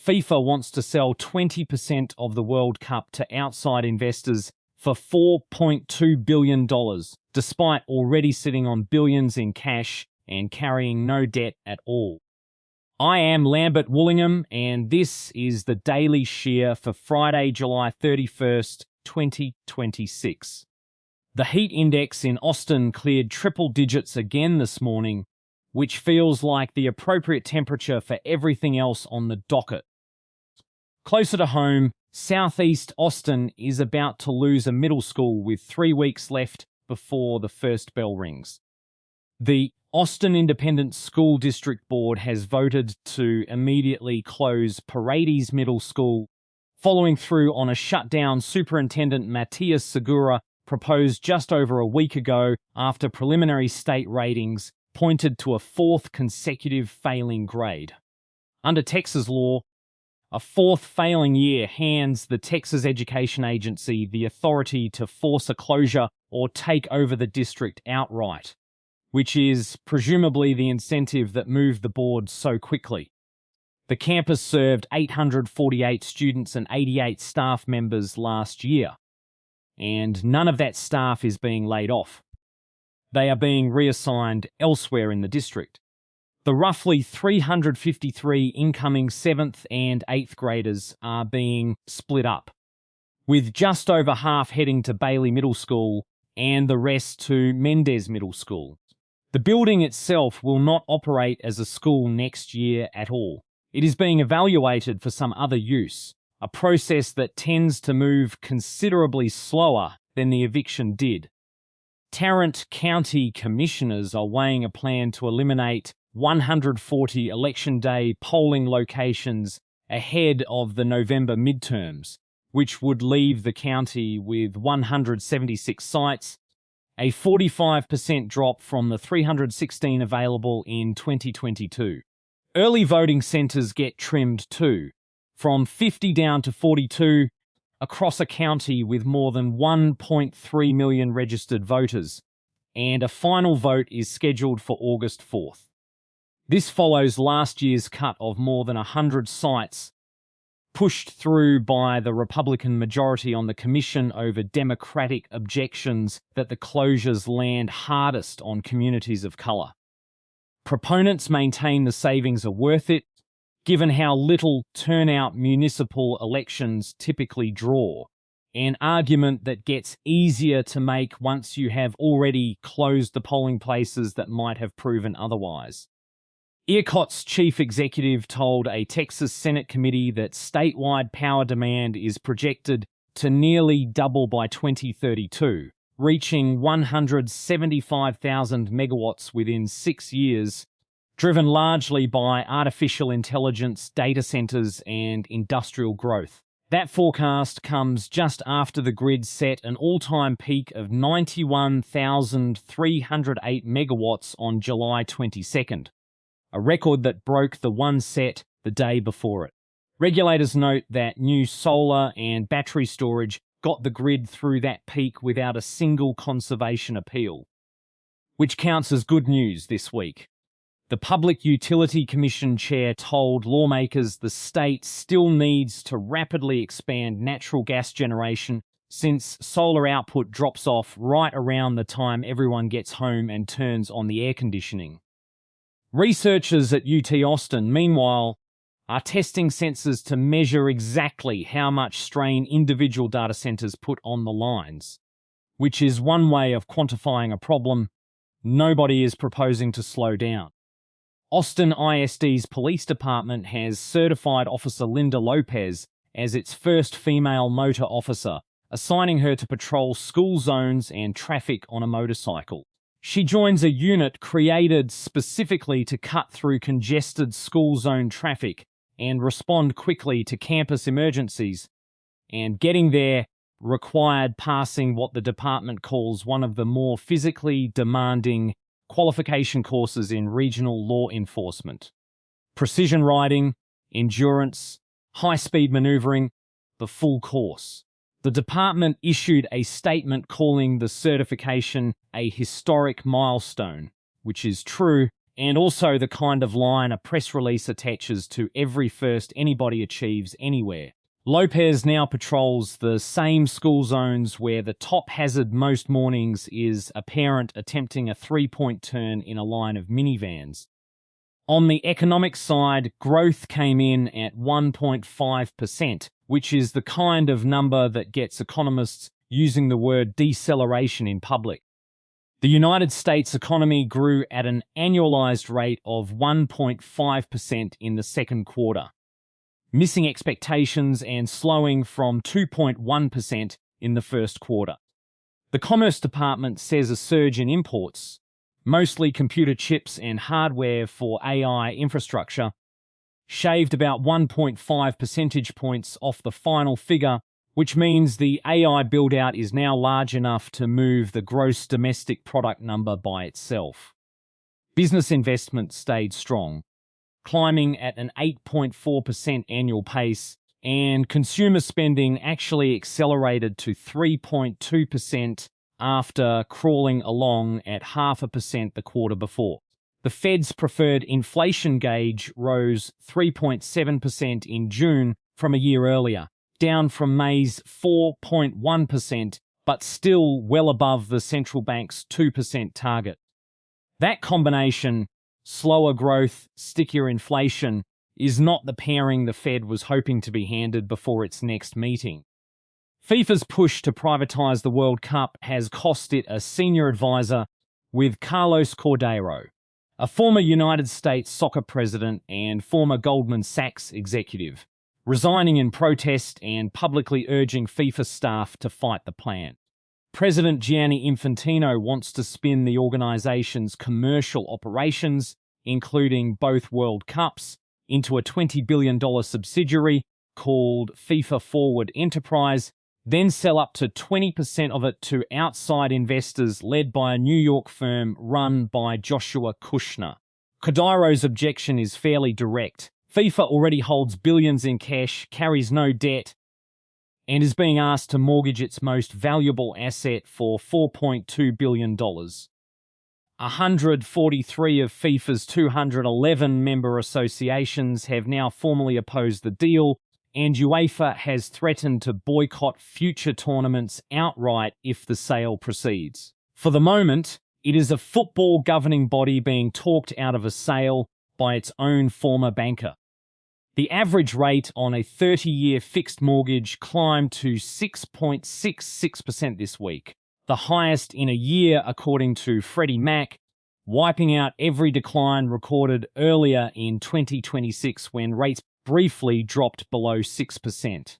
FIFA wants to sell 20% of the World Cup to outside investors for $4.2 billion, despite already sitting on billions in cash and carrying no debt at all. I am Lambert Woollingham, and this is the Daily Shear for Friday, July 31st, 2026. The heat index in Austin cleared triple digits again this morning, which feels like the appropriate temperature for everything else on the docket. Closer to home, Southeast Austin is about to lose a middle school with 3 weeks left before the first bell rings. The Austin Independent School District Board has voted to immediately close Paredes Middle School, following through on a shutdown Superintendent Matthias Segura proposed just over a week ago after preliminary state ratings pointed to a fourth consecutive failing grade. Under Texas law, a fourth failing year hands the Texas Education Agency the authority to force a closure or take over the district outright, which is presumably the incentive that moved the board so quickly. The campus served 848 students and 88 staff members last year, and none of that staff is being laid off. They are being reassigned elsewhere in the district. The roughly 353 incoming 7th and 8th graders are being split up, with just over half heading to Bailey Middle School and the rest to Mendez Middle School. The building itself will not operate as a school next year at all. It is being evaluated for some other use, a process that tends to move considerably slower than the eviction did. Tarrant County commissioners are weighing a plan to eliminate 140 Election Day polling locations ahead of the November midterms, which would leave the county with 176 sites, a 45% drop from the 316 available in 2022. Early voting centres get trimmed too, from 50 down to 42, across a county with more than 1.3 million registered voters, and a final vote is scheduled for August 4th. This follows last year's cut of more than 100 sites, pushed through by the Republican majority on the commission over Democratic objections that the closures land hardest on communities of colour. Proponents maintain the savings are worth it, given how little turnout municipal elections typically draw, an argument that gets easier to make once you have already closed the polling places that might have proven otherwise. ERCOT's chief executive told a Texas Senate committee that statewide power demand is projected to nearly double by 2032, reaching 175,000 megawatts within 6 years, driven largely by artificial intelligence, data centers, and industrial growth. That forecast comes just after the grid set an all-time peak of 91,308 megawatts on July 22nd, a record that broke the one set the day before it. Regulators note that new solar and battery storage got the grid through that peak without a single conservation appeal, which counts as good news this week. The Public Utility Commission chair told lawmakers the state still needs to rapidly expand natural gas generation since solar output drops off right around the time everyone gets home and turns on the air conditioning. Researchers at UT Austin, meanwhile, are testing sensors to measure exactly how much strain individual data centers put on the lines, which is one way of quantifying a problem nobody is proposing to slow down. Austin ISD's police department has certified Officer Linda Lopez as its first female motor officer, assigning her to patrol school zones and traffic on a motorcycle. She joins a unit created specifically to cut through congested school zone traffic and respond quickly to campus emergencies, and getting there required passing what the department calls one of the more physically demanding qualification courses in regional law enforcement. Precision riding, endurance, high-speed maneuvering, the full course. The department issued a statement calling the certification a historic milestone, which is true and also the kind of line a press release attaches to every first anybody achieves anywhere. Lopez now patrols the same school zones where the top hazard most mornings is a parent attempting a three-point turn in a line of minivans. On the economic side, growth came in at 1.5%, which is the kind of number that gets economists using the word deceleration in public. The United States economy grew at an annualized rate of 1.5% in the second quarter, missing expectations and slowing from 2.1% in the first quarter. The Commerce Department says a surge in imports, mostly computer chips and hardware for AI infrastructure, shaved about 1.5 percentage points off the final figure, which means the AI build-out is now large enough to move the gross domestic product number by itself. Business investment stayed strong, climbing at an 8.4% annual pace, and consumer spending actually accelerated to 3.2% after crawling along at 0.5% the quarter before. The Fed's preferred inflation gauge rose 3.7% in June from a year earlier, down from May's 4.1%, but still well above the central bank's 2% target. That combination, slower growth, stickier inflation, is not the pairing the Fed was hoping to be handed before its next meeting. FIFA's push to privatize the World Cup has cost it a senior advisor with Carlos Cordeiro, a former United States soccer president and former Goldman Sachs executive, resigning in protest and publicly urging FIFA staff to fight the plan. President Gianni Infantino wants to spin the organization's commercial operations, including both World Cups, into a $20 billion subsidiary called FIFA Forward Enterprise, then sell up to 20% of it to outside investors led by a New York firm run by Joshua Kushner. Cordeiro's objection is fairly direct. FIFA already holds billions in cash, carries no debt, and is being asked to mortgage its most valuable asset for $4.2 billion. 143 of FIFA's 211 member associations have now formally opposed the deal, and UEFA has threatened to boycott future tournaments outright if the sale proceeds. For the moment, it is a football governing body being talked out of a sale by its own former banker. The average rate on a 30-year fixed mortgage climbed to 6.66% this week, the highest in a year according to Freddie Mac, wiping out every decline recorded earlier in 2026 when rates briefly dropped below 6%.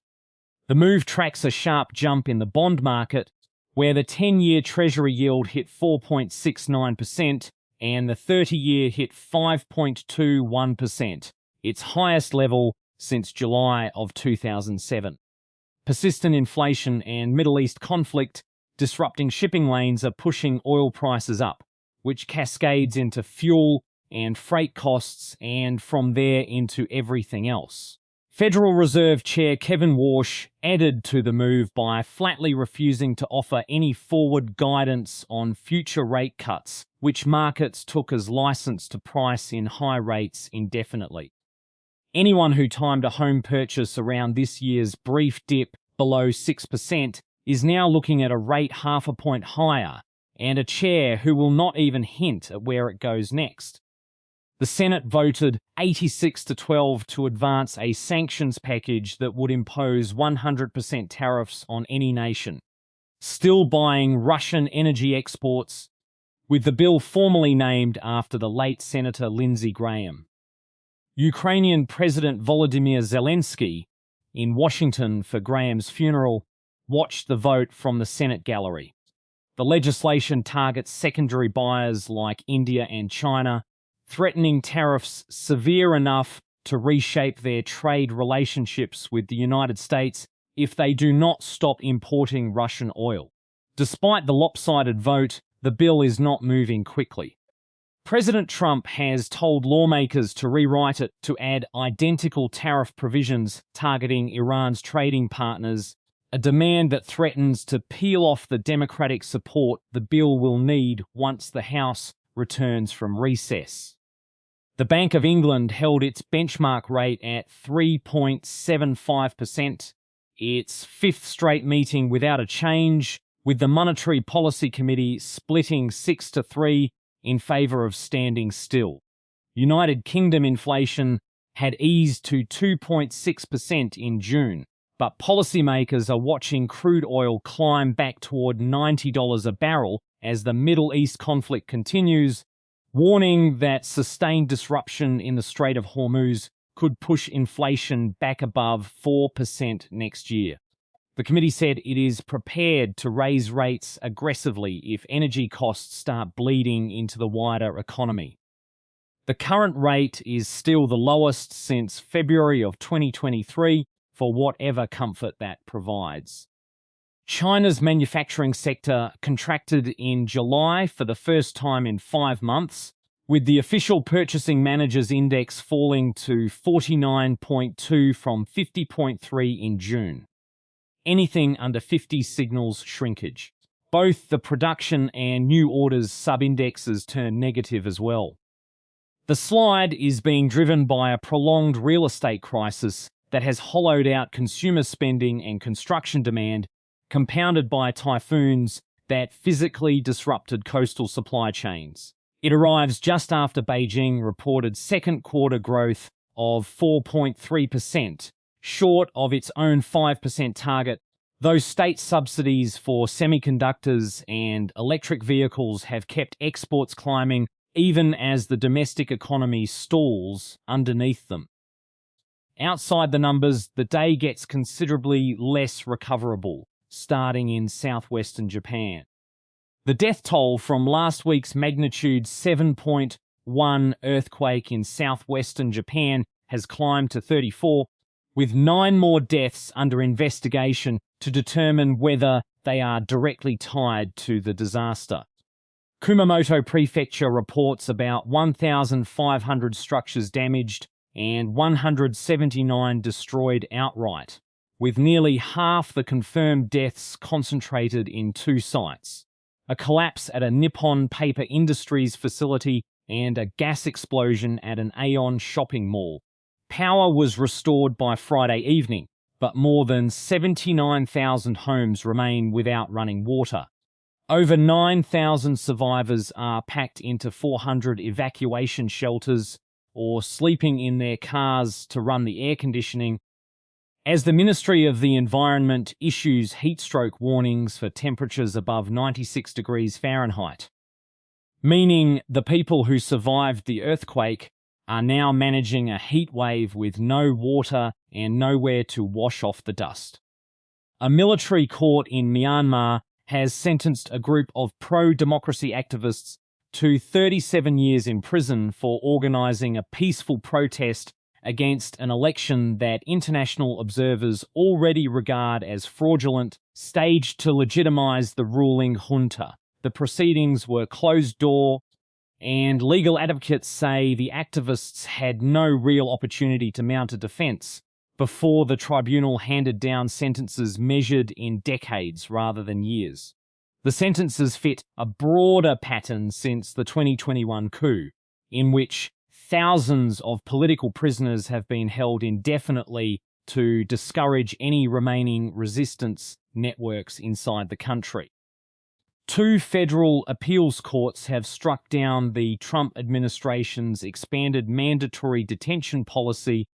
The move tracks a sharp jump in the bond market, where the 10-year Treasury yield hit 4.69% and the 30-year hit 5.21%, its highest level since July of 2007. Persistent inflation and Middle East conflict disrupting shipping lanes are pushing oil prices up, which cascades into fuel and freight costs, and from there into everything else. Federal Reserve Chair Kevin Warsh added to the move by flatly refusing to offer any forward guidance on future rate cuts, which markets took as license to price in high rates indefinitely. Anyone who timed a home purchase around this year's brief dip below 6% is now looking at a rate 0.5 point higher, and a chair who will not even hint at where it goes next. The Senate voted 86-12 to advance a sanctions package that would impose 100% tariffs on any nation still buying Russian energy exports, with the bill formally named after the late Senator Lindsey Graham. Ukrainian President Volodymyr Zelensky, in Washington for Graham's funeral, watched the vote from the Senate gallery. The legislation targets secondary buyers like India and China, threatening tariffs severe enough to reshape their trade relationships with the United States if they do not stop importing Russian oil. Despite the lopsided vote, the bill is not moving quickly. President Trump has told lawmakers to rewrite it to add identical tariff provisions targeting Iran's trading partners, a demand that threatens to peel off the Democratic support the bill will need once the House returns from recess. The Bank of England held its benchmark rate at 3.75%, its fifth straight meeting without a change, with the Monetary Policy Committee splitting 6-3 in favour of standing still. United Kingdom inflation had eased to 2.6% in June, but policymakers are watching crude oil climb back toward $90 a barrel as the Middle East conflict continues, warning that sustained disruption in the Strait of Hormuz could push inflation back above 4% next year. The committee said it is prepared to raise rates aggressively if energy costs start bleeding into the wider economy. The current rate is still the lowest since February of 2023, for whatever comfort that provides. China's manufacturing sector contracted in July for the first time in 5 months, with the official Purchasing Managers' Index falling to 49.2 from 50.3 in June. Anything under 50 signals shrinkage. Both the production and new orders sub-indexes turned negative as well. The slide is being driven by a prolonged real estate crisis that has hollowed out consumer spending and construction demand, compounded by typhoons that physically disrupted coastal supply chains. It arrives just after Beijing reported second quarter growth of 4.3%, short of its own 5% target, though state subsidies for semiconductors and electric vehicles have kept exports climbing even as the domestic economy stalls underneath them. Outside the numbers, the day gets considerably less recoverable, starting in southwestern Japan. The death toll from last week's magnitude 7.1 earthquake in southwestern Japan has climbed to 34, with 9 more deaths under investigation to determine whether they are directly tied to the disaster. Kumamoto Prefecture reports about 1,500 structures damaged and 179 destroyed outright, with nearly half the confirmed deaths concentrated in 2 sites: a collapse at a Nippon Paper Industries facility and a gas explosion at an Aeon shopping mall. Power was restored by Friday evening, but more than 79,000 homes remain without running water. Over 9,000 survivors are packed into 400 evacuation shelters or sleeping in their cars to run the air conditioning, as the Ministry of the Environment issues heatstroke warnings for temperatures above 96 degrees Fahrenheit, meaning the people who survived the earthquake are now managing a heat wave with no water and nowhere to wash off the dust. A military court in Myanmar has sentenced a group of pro-democracy activists to 37 years in prison for organising a peaceful protest against an election that international observers already regard as fraudulent, staged to legitimise the ruling junta. The proceedings were closed-door, and legal advocates say the activists had no real opportunity to mount a defence before the tribunal handed down sentences measured in decades rather than years. The sentences fit a broader pattern since the 2021 coup, in which thousands of political prisoners have been held indefinitely to discourage any remaining resistance networks inside the country. 2 federal appeals courts have struck down the Trump administration's expanded mandatory detention policy,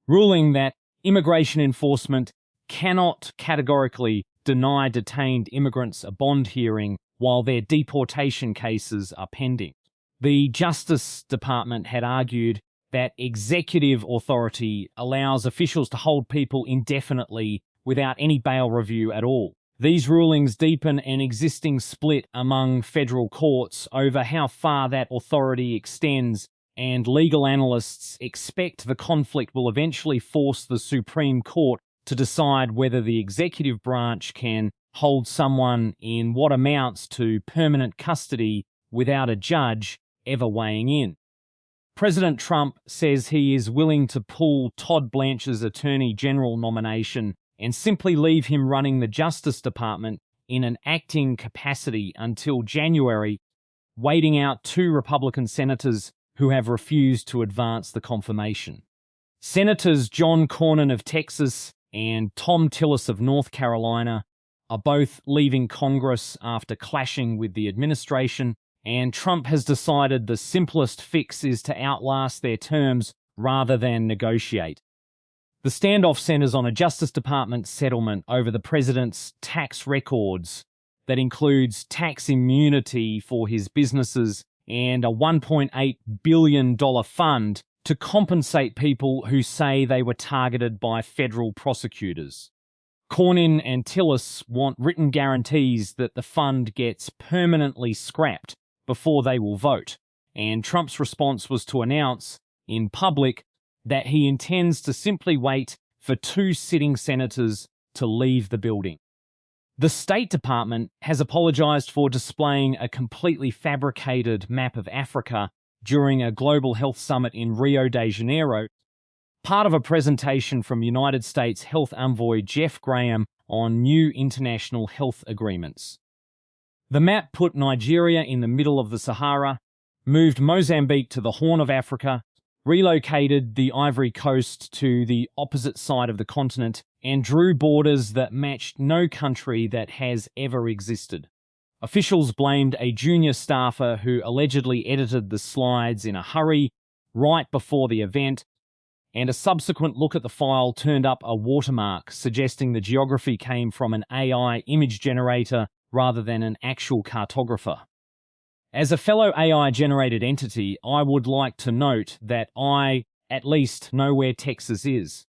ruling that immigration enforcement cannot categorically deny detained immigrants a bond hearing while their deportation cases are pending. The Justice Department had argued that executive authority allows officials to hold people indefinitely without any bail review at all. These rulings deepen an existing split among federal courts over how far that authority extends, and legal analysts expect the conflict will eventually force the Supreme Court to decide whether the executive branch can hold someone in what amounts to permanent custody without a judge ever weighing in. President Trump says he is willing to pull Todd Blanche's Attorney General nomination and simply leave him running the Justice Department in an acting capacity until January, waiting out 2 Republican senators who have refused to advance the confirmation. Senators John Cornyn of Texas and Tom Tillis of North Carolina are both leaving Congress after clashing with the administration, and Trump has decided the simplest fix is to outlast their terms rather than negotiate. The standoff centers on a Justice Department settlement over the president's tax records that includes tax immunity for his businesses and a $1.8 billion fund to compensate people who say they were targeted by federal prosecutors. Cornyn and Tillis want written guarantees that the fund gets permanently scrapped before they will vote, and Trump's response was to announce in public that he intends to simply wait for 2 sitting senators to leave the building. The State Department has apologized for displaying a completely fabricated map of Africa during a global health summit in Rio de Janeiro, part of a presentation from United States Health Envoy Jeff Graham on new international health agreements. The map put Nigeria in the middle of the Sahara, moved Mozambique to the Horn of Africa, relocated the Ivory Coast to the opposite side of the continent, and drew borders that matched no country that has ever existed. Officials blamed a junior staffer who allegedly edited the slides in a hurry right before the event, and a subsequent look at the file turned up a watermark suggesting the geography came from an AI image generator rather than an actual cartographer. As a fellow AI-generated entity, I would like to note that I, at least, know where Texas is.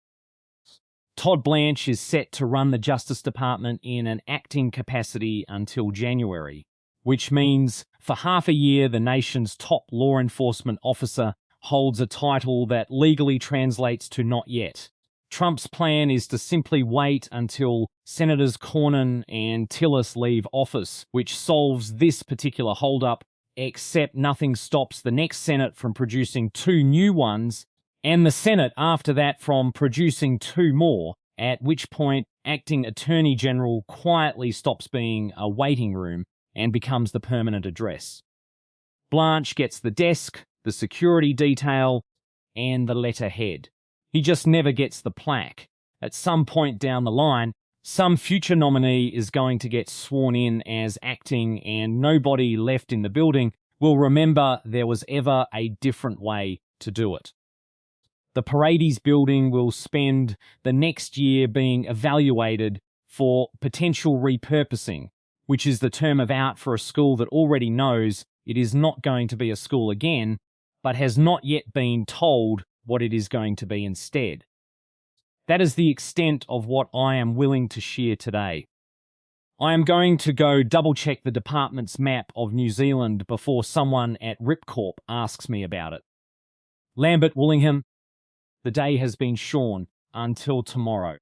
Todd Blanche is set to run the Justice Department in an acting capacity until January, which means for half a year the nation's top law enforcement officer holds a title that legally translates to not yet. Trump's plan is to simply wait until Senators Cornyn and Tillis leave office, which solves this particular holdup, except nothing stops the next Senate from producing 2 new ones, and the Senate after that from producing 2 more, at which point Acting Attorney General quietly stops being a waiting room and becomes the permanent address. Blanche gets the desk, the security detail, and the letterhead. He just never gets the plaque. At some point down the line, some future nominee is going to get sworn in as acting, and nobody left in the building will remember there was ever a different way to do it. The Paredes building will spend the next year being evaluated for potential repurposing, which is the term of art for a school that already knows it is not going to be a school again, but has not yet been told what it is going to be instead. That is the extent of what I am willing to share today. I am going to go double-check the department's map of New Zealand before someone at Ripcorp asks me about it. Lambert Willingham, the day has been shorn until tomorrow.